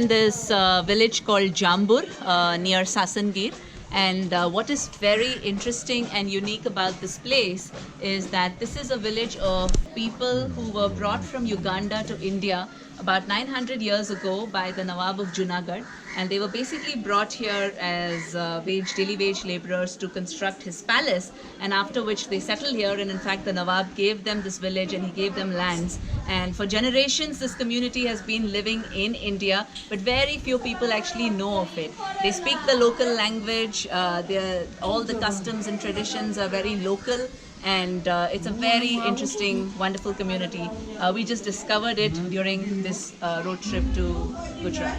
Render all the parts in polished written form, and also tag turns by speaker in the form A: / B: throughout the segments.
A: in this village called Jambur near Sasangir. And what is very interesting and unique about this place is that this is a village of people who were brought from Uganda to India about 900 years ago by the Nawab of Junagadh, and they were basically brought here as daily wage laborers to construct his palace, and after which they settled here. And in fact, the Nawab gave them this village and he gave them lands, and for generations this community has been living in India, but very few people actually know of it. They speak the local language, all the customs and traditions are very local, and it's a very interesting, wonderful community. We just discovered it during this road trip to Gujarat.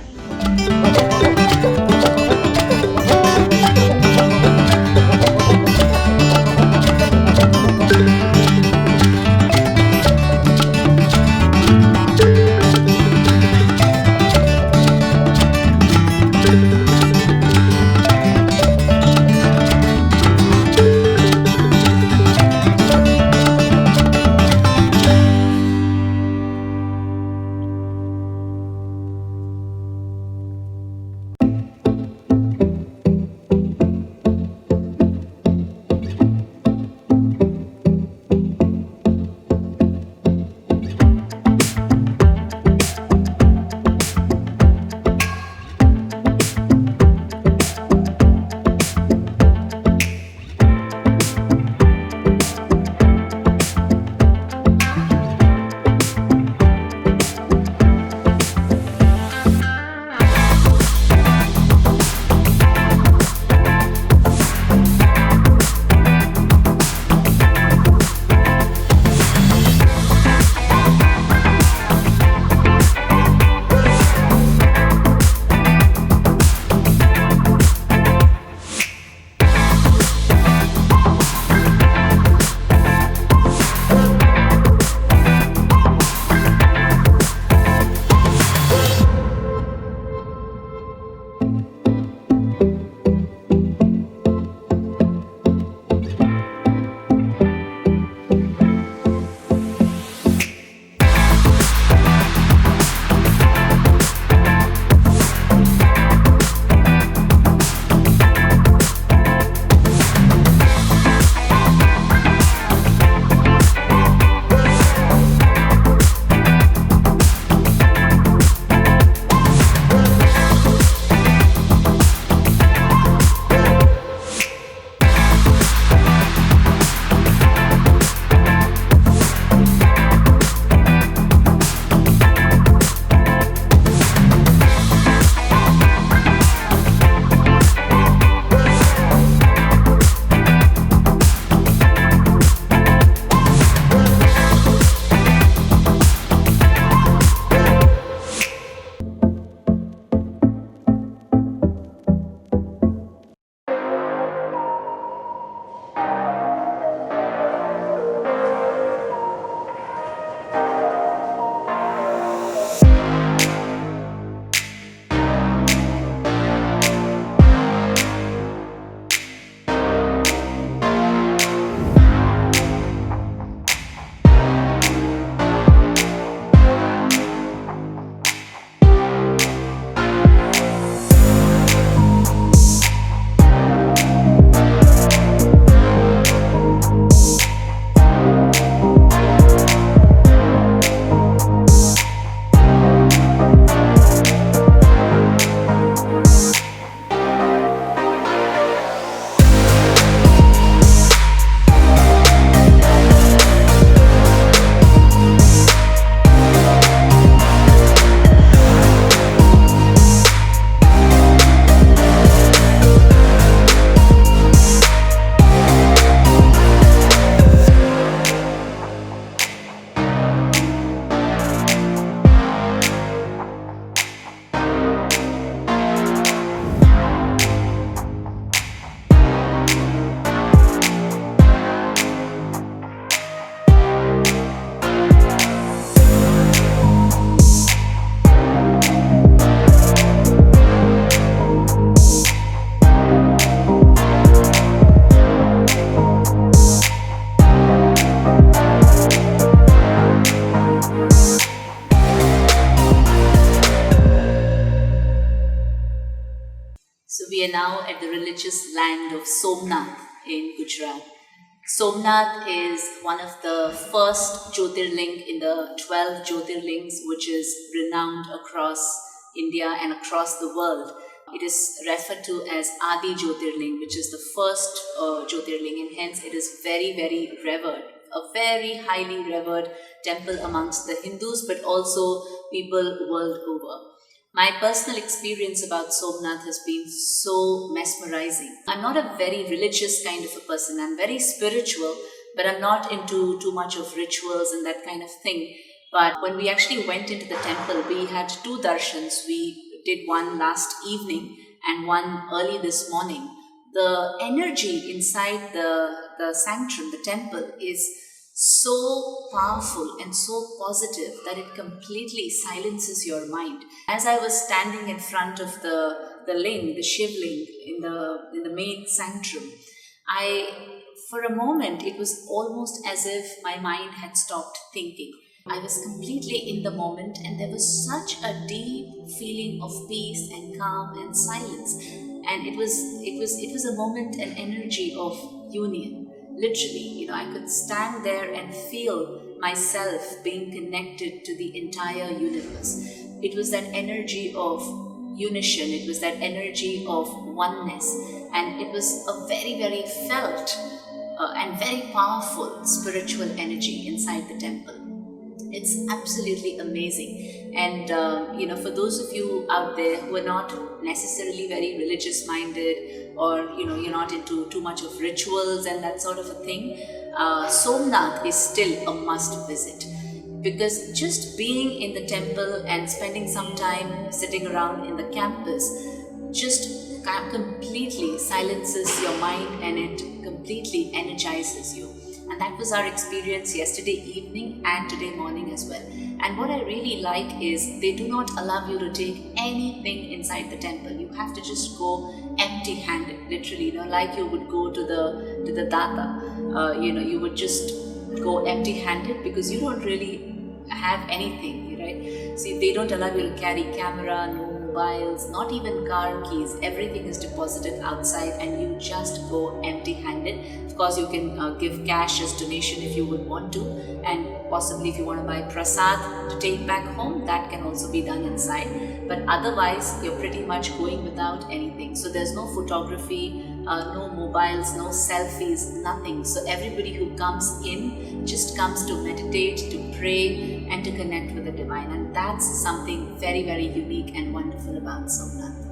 A: religious land of Somnath in Gujarat. Somnath is one of the first Jyotirling in the 12 Jyotirlings, which is renowned across India and across the world. It is referred to as Adi Jyotirling, which is the first Jyotirling, and hence it is very, very revered. A very highly revered temple amongst the Hindus, but also people world over. My personal experience about Somnath has been so mesmerizing. I'm not a very religious kind of a person. I'm very spiritual, but I'm not into too much of rituals and that kind of thing. But when we actually went into the temple, we had two darshans. We did one last evening and one early this morning. The energy inside the sanctum, the temple, is so powerful and so positive that it completely silences your mind. As I was standing in front of the ling, the shivling in the main sanctum, for a moment, it was almost as if my mind had stopped thinking. I was completely in the moment, and there was such a deep feeling of peace and calm and silence. And it was a moment and energy of union. Literally, I could stand there and feel myself being connected to the entire universe. It was that energy of unition, it was that energy of oneness, and it was a very, very felt and very powerful spiritual energy inside the temple. It's absolutely amazing. And for those of you out there who are not necessarily very religious minded, or you're not into too much of rituals and that sort of a thing, Somnath is still a must visit, because just being in the temple and spending some time sitting around in the campus just completely silences your mind, and it completely energizes you. And that was our experience yesterday evening and today morning as well. And what I really like is they do not allow you to take anything inside the temple. You have to just go empty-handed, literally, like you would go to the data. You would just go empty-handed, because you don't really have anything, right? See, they don't allow you to carry camera, no mobiles, not even car keys. Everything is deposited outside, and you just go empty-handed. Of course, you can give cash as donation if you would want to, and possibly if you want to buy prasad to take back home, that can also be done inside. But otherwise, you're pretty much going without anything. So there's no photography, no mobiles, no selfies, nothing. So everybody who comes in just comes to meditate, to pray, and to connect with the divine. And that's something very, very unique and wonderful about Somnath.